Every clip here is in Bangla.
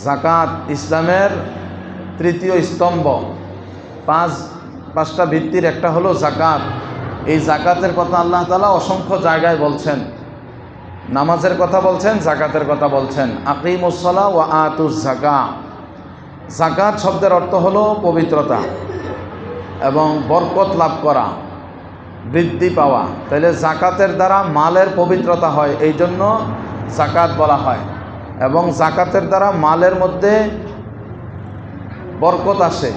জাকাত ইসলামের তৃতীয় স্তম্ভ। পাঁচটা ভিত্তির একটা হলো জাকাত। এই জাকাতের কথা আল্লাহ তাআলা অসংখ্য জায়গায় বলছেন। নামাজের কথা বলছেন, জাকাতের কথা বলছেন। আকিমুস সালাহ ওয়া আতুজ যাকাত। জাকাত শব্দের অর্থ হলো পবিত্রতা এবং বরকত লাভ করা, বৃদ্ধি পাওয়া। তাহলে জাকাতের দ্বারা মালের পবিত্রতা হয়, এই জন্য জাকাত বলা হয়। এবং জাকাতের দ্বারা মালের মধ্যে বরকত আসে।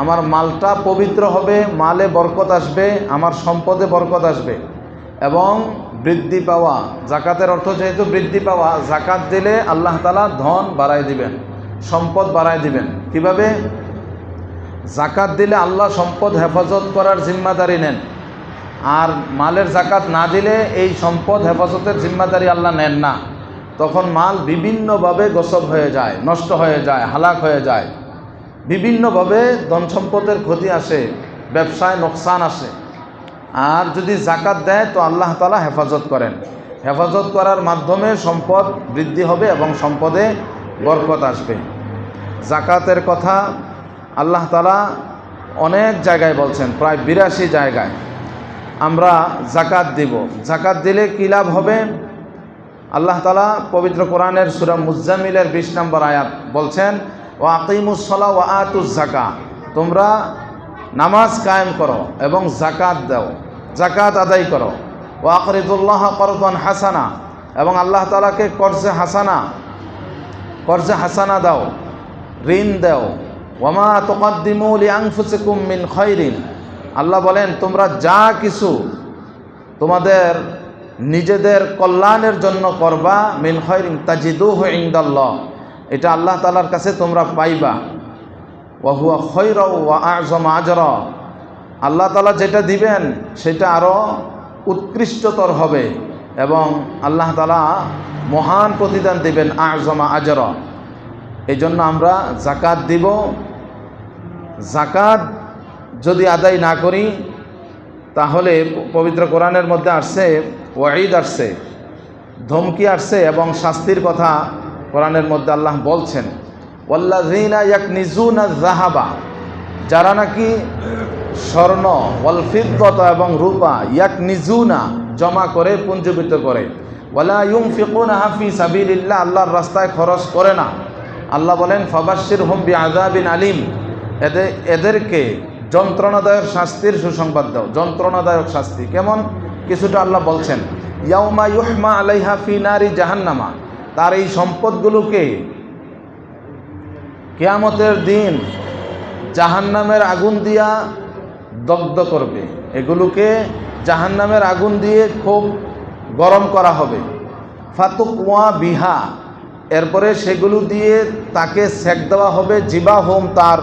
আমার মালটা পবিত্র হবে, মালে বরকত আসবে, আমার সম্পদে বরকত আসবে এবং বৃদ্ধি পাওয়া। জাকাতের অর্থ যেহেতু বৃদ্ধি পাওয়া, জাকাত দিলে আল্লাহ তাআলা ধন বাড়ায় দিবেন, সম্পদ বাড়ায় দিবেন। কিভাবে? জাকাত দিলে আল্লাহ সম্পদ হেফাজত করার জিম্মাদারি নেন, আর মালের জাকাত না দিলে এই সম্পদ হেফাজতের জিম্মাদারি আল্লাহ নেন না। তখন মাল বিভিন্নভাবে গসব হয়ে যায়, নষ্ট হয়ে যায়, হালাক হয়ে যায়, বিভিন্নভাবে ধন সম্পদের ক্ষতি আসে, ব্যবসায় নোকসান আসে। আর যদি জাকাত দেয় তো আল্লাহ তাআলা হেফাজত করেন। হেফাজত করার মাধ্যমে সম্পদ বৃদ্ধি হবে এবং সম্পদে বরকত আসবে। জাকাতের কথা আল্লাহ তাআলা অনেক জায়গায় বলছেন, প্রায় 82 জায়গায়। আমরা জাকাত দিব। জাকাত দিলে কী লাভ হবে? আল্লাহ তাআলা পবিত্র কোরআনের সূরা মুজ্জামিলের 20 নম্বর আয়াত বলছেন, ওয়া আকিমুস সালাহ ওয়া আতুজ যাকাত। তোমরা নামাজ কায়েম করো এবং জাকাত দাও, জাকাত আদায় করো। ওয়া আকরিদুল্লাহ করদান হাসানা, এবং আল্লাহ তাআলাকে কর্জে হাসানা দাও, ঋণ দাও। ওয়ামা তুকদ্দিমু লিআনফুসিকুম মিন খায়রিন। আল্লাহ বলেন, তোমরা যা কিছু তোমাদের নিজেদের কল্যাণের জন্য করবা, মিন খায়রিন তাজিদুহু ইনদাল্লাহ, এটা আল্লাহ তাআলার কাছে তোমরা পাইবা। ওয়া হুয়া খায়রু ওয়া আ'যামু আজরা। আল্লাহ তাআলা যেটা দিবেন সেটা আরও উৎকৃষ্টতর হবে এবং আল্লাহ তাআলা মহান প্রতিদান দিবেন, আ'যামু আজরা। এই জন্য আমরা জাকাত দিব। জাকাত যদি আদায় না করি তাহলে পবিত্র কোরআনের মধ্যে আসছে, ওয়াঈদ আসছে, ধমকি আসছে এবং শাস্তির কথা কোরআনের মধ্যে আল্লাহ বলছেন। ওয়াল্লাযীনা ইয়াকনিজুনা যাহাবা, যারা নাকি স্বর্ণ, ওয়াল ফিদ্দাতা এবং রূপা, ইয়াকনিজুনা জমা করে, পুঞ্জীভূত করে, ওয়ালা ইউনফিকুনাহা ফি সাবিলিল্লাহ, আল্লাহর রাস্তায় খরচ করে না। আল্লাহ বলেন, ফাবাশশিরহুম বিআযাবিন আলীম, এদেরকে যন্ত্রণাদায়ক শাস্তির সুসংবাদ দাও। যন্ত্রণাদায়ক শাস্তি কেমন? কিছুটা আল্লাহ বলছেন, ইয়াউমা ইউহমা আলাইহা ফি নারি জাহান্নামা, তার এই সম্পদগুলোকে কিয়ামতের দিন জাহান্নামের আগুন দিয়া দগ্ধ করবে। এগুলোকে জাহান্নামের আগুন দিয়ে খুব গরম করা হবে। ফাতুকওয়া বিহা, এরপরে সেগুলো দিয়ে তাকে সেক দেওয়া হবে। জিবাহুম, তার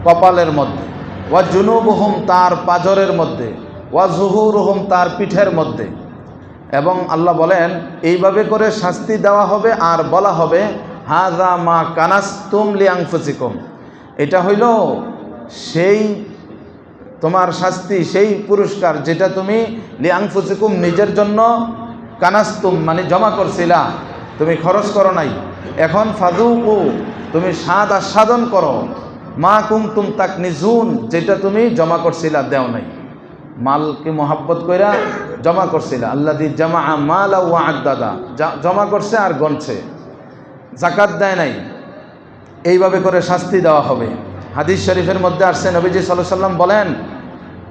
কপালের মধ্যে, ওয়া জুনুবুহুম, তার পাজরের মধ্যে, ওয়া জুহুরুহুম, তার পিঠের মধ্যে। এবং আল্লাহ বলেন, এইভাবে করে শাস্তি দেওয়া হবে আর বলা হবে, হাযা মা কানাসতুম লিআনফুসিকুম, এটা হইল সেই তোমার শাস্তি, সেই পুরস্কার যেটা তুমি লিআনফুসিকুম নিজের জন্য, কানাসতুম মানে জমা করছিলা, তুমি খরচ করো নাই। এখন ফাযুকু, তুমি স্বাদ আস্বাদন করো, মা কুনতুম তাকনিজুন, যেটা তুমি জমা করছিলা, দেও নাই। মালকে মহাব্বত কইরা জমা করছিলা। আল্লাযী জামাআ মালা ওয়া আদ্দাদা, জমা করছে আর গণছে, জাকাত দেয় নাই। এইভাবে করে শাস্তি দেওয়া হবে। হাদিস শরীফের মধ্যে আসছে, নবীজি সাল্লাল্লাহু আলাইহি সাল্লাম বলেন,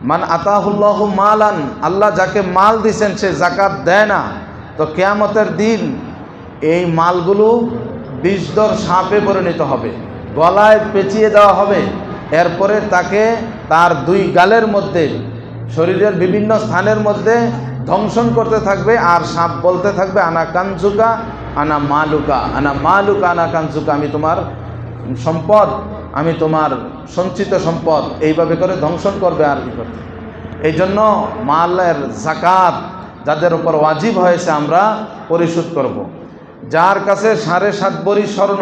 মান আতাহুল্লাহু মালান, আল্লাহ যাকে মাল দিয়েছেন সে জাকাত দেয় না, তো কিয়ামতের দিন এই মালগুলো বিষধর সাপে পরিণত হবে, গলায় পেঁচিয়ে দেওয়া হবে। এরপরে তাকে তার 2 গালের মধ্যে, শরীরের বিভিন্ন স্থানের মধ্যে ধ্বংসন করতে থাকবে, আর সাপ বলতে থাকবে, আনা কানজুকা আনা মালুকা, আনা মালুকা আনা কানজুকা, আমি তোমার সম্পদ, আমি তোমার সঞ্চিত সম্পদ। এইভাবে করে ধ্বংসন করবে আর কি করতে। এই জন্য মালের জাকাত যাদের উপর ওয়াজিব হয়েছে আমরা পরিশোধ করব। যার কাছে 7.5 ভরি স্বর্ণ,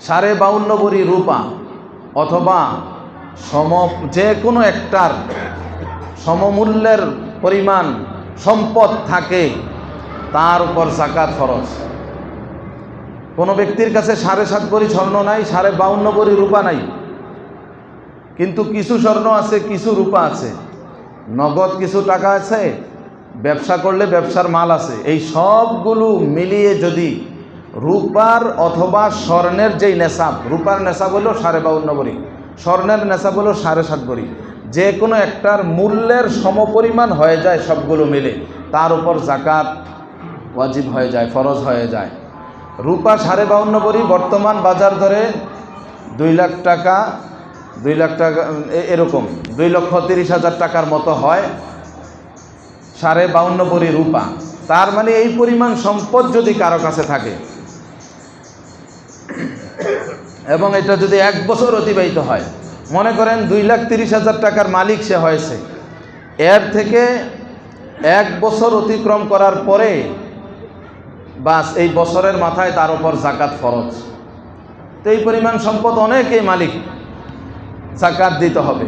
52.5 ভরি রূপা, অথবা যে কোনো একটার সমমূল্যের পরিমাণ সম্পদ থাকে, তার উপর জাকাত ফরজ। কোনো ব্যক্তির কাছে 7.5 ভরি স্বর্ণ নাই, 52.5 ভরি রূপা নাই, কিন্তু কিছু স্বর্ণ আছে, কিছু রূপা আছে, নগদ কিছু টাকা আছে, ব্যবসা করলে ব্যবসার মাল আছে, এই সবগুলো মিলিয়ে যদি রূপার অথবা স্বর্ণের যেই নেশাব, রূপার নেশাব হলো 52.5 ভরি, স্বর্ণের নেশাব হলো 7.5 ভরি, যে কোনো একটার মূল্যের সমপরিমাণ হয়ে যায়, সবগুলো মিলে তার উপর জাকাত ওয়াজিব হয়ে যায়, ফরজ হয়ে যায়। রূপা 52.5 ভরি বর্তমান বাজার দরে 2 লাখ টাকা এরকম 2,30,000 টাকার মতো হয় 52.5 ভরি রূপা। তার মানে এই পরিমাণ সম্পদ যদি কারো কাছে থাকে এবং এটা যদি 1 বছর অতিবাহিত হয়, মনে করেন 2,30,000 টাকার মালিক সে হয়েছে, এর থেকে 1 বছর অতিক্রম করার পরে বাস এই বছরের মাথায় তার উপর জাকাত ফরজ। তো এই পরিমাণ সম্পদ অনেকেই মালিক, জাকাত দিতে হবে,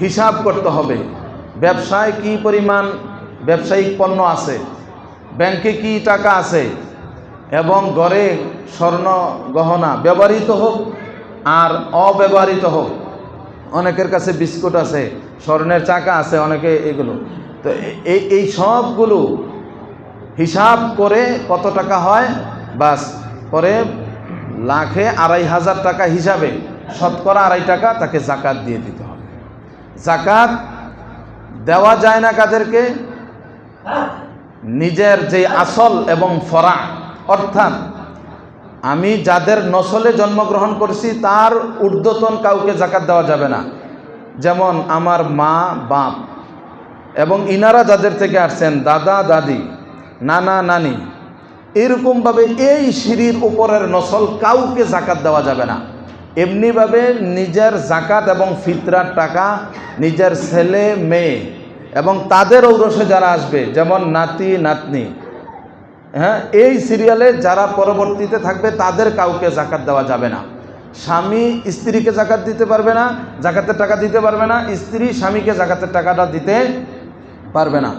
হিসাব করতে হবে, ব্যবসায় কি পরিমাণ ব্যবসায়িক পণ্য আছে, ব্যাংকে কি টাকা আছে, এবং ঘরে স্বর্ণ গহনা ব্যবহৃত হোক আর অব্যবহৃত হোক, অনেকের কাছে বিস্কুট আছে, স্বর্ণের চাকা আছে, অনেকে এগুলো, তো এই সবগুলো হিসাব করে কত টাকা হয়, বাস পরে লাখে 2,500 টাকা হিসাবে 2.5 টাকা তাকে জাকাত দিয়ে দিতে হবে। জাকাত দেওয়া যায় না কাদেরকে? নিজের যে আসল এবং ফরা, অর্থাৎ আমি যাদের নসলে জন্মগ্রহণ করছি তার ঊর্ধ্বতন কাউকে জাকাত দেওয়া যাবে না, যেমন আমার মা বাপ এবং ইনারা যাদের থেকে আসছেন, দাদা দাদি, নানা নানি, এরকমভাবে এই সিঁড়ির উপরের নসল কাউকে জাকাত দেওয়া যাবে না। এমনিভাবে নিজের জাকাত এবং ফিতরার টাকা নিজের ছেলে মেয়ে এবং তাদের ঔরসে যারা আসবে, যেমন নাতি নাতনি, হ্যাঁ, এই সিরিয়ালে যারা পরবর্তীতে থাকবে তাদের কাউকে জাকাত দেওয়া যাবে না। স্বামী স্ত্রীকে জাকাত দিতে পারবে না, জাকাতের টাকা দিতে পারবে না, স্ত্রী স্বামীকে জাকাতের টাকাটা দিতে পারবে না।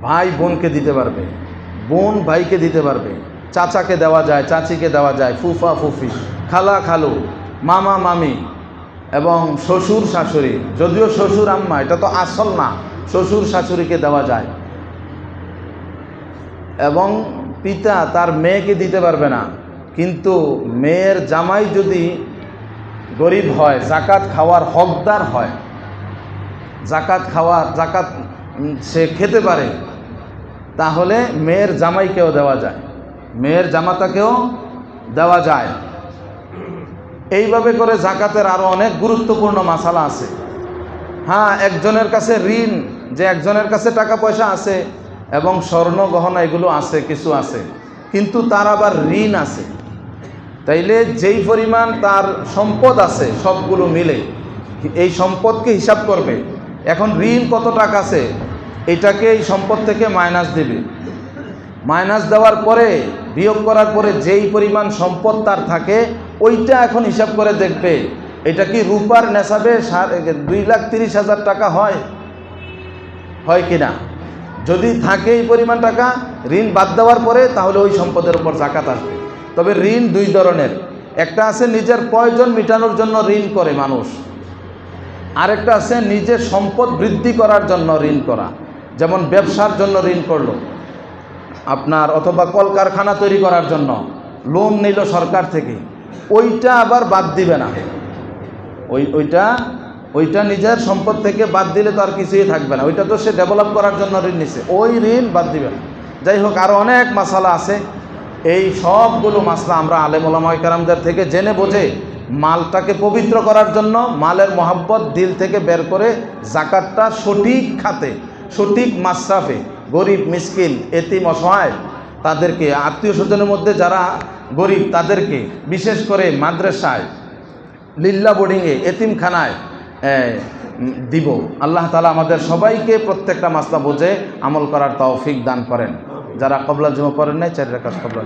ভাই বোনকে দিতে পারবে, বোন ভাইকে দিতে পারবে, চাচাকে দেওয়া যায়, চাচিকে দেওয়া যায়, ফুফা ফুফি, খালা খালু, মামা মামি এবং শ্বশুর শাশুড়ি, যদিও শ্বশুর আম্মা এটা তো আসল না, শ্বশুর শাশুড়িকে দেওয়া যায়। এবং পিতা তার মেয়েকে দিতে পারবে না, কিন্তু মেয়ের জামাই যদি গরিব হয়, জাকাত খাওয়ার হকদার হয়, জাকাত সে খেতে পারে, তাহলে মেয়ের জামাইকেও দেওয়া যায়, মেয়ের জামাতাকেও দেওয়া যায়। এইভাবে করে জাকাতের আরও অনেক গুরুত্বপূর্ণ মাসালা আছে। হ্যাঁ, একজনের কাছে ঋণ, যে একজনের কাছে টাকা পয়সা আছে এবং স্বর্ণ গহনা এগুলো আছে, কিছু আছে, কিন্তু তার আবার ঋণ আছে, তাইলে যেই পরিমাণ তার সম্পদ আছে সবগুলো মিলে এই সম্পদকে হিসাব করবে। এখন ঋণ কত টাকা আছে এটাকে এই সম্পদ থেকে মাইনাস দেবে, মাইনাস দেওয়ার পরে বিয়োগ করার পরে যেই পরিমাণ সম্পদ তার থাকে ওইটা এখন হিসাব করে দেখবে এটা কি রূপার নেশাবে 2,30,000 টাকা হয় কিনা। যদি থাকে এই পরিমাণ টাকা ঋণ বাদ দেওয়ার পরে, তাহলে ওই সম্পদের উপর জাকাত আসবে। তবে ঋণ 2 ধরনের, একটা আছে নিজের প্রয়োজন মেটানোর জন্য ঋণ করে মানুষ, আরেকটা আছে নিজের সম্পদ বৃদ্ধি করার জন্য ঋণ করা, যেমন ব্যবসার জন্য ঋণ করলো আপনার, অথবা কলকারখানা তৈরি করার জন্য লোন নিল সরকার থেকে, ওইটা আবার বাদ দিবে না, ওইটা নিজের সম্পদ থেকে বাদ দিলে তো আর কিছুই থাকবে না, ওইটা তো সে ডেভেলপ করার জন্য ঋণ নিছে, ওই ঋণ বাদ দিবে না। যাই হোক, আরও অনেক মাসালা আছে, এই সবগুলো মাসলা আমরা আলেম ওলামা কেরামদের থেকে জেনে বুঝে মালটাকে পবিত্র করার জন্য মালের মহাব্বত দিল থেকে বের করে জাকাতটা সঠিক খাতে, সঠিক মাসরাফে, গরিব মিসকিন এতিম অসহায় তাদেরকে, আত্মীয় স্বজনের মধ্যে যারা গরিব তাদেরকে, বিশেষ করে মাদ্রাসায়, লিল্লা বোর্ডিংয়ে, এতিমখানায় দিব। আল্লাহ তাআলা আমাদের সবাইকে প্রত্যেকটা মাসলা বুঝে আমল করার তৌফিক দান করেন। যারা কবলা জুমা পড়েন নাই 4 রাকাত কবলা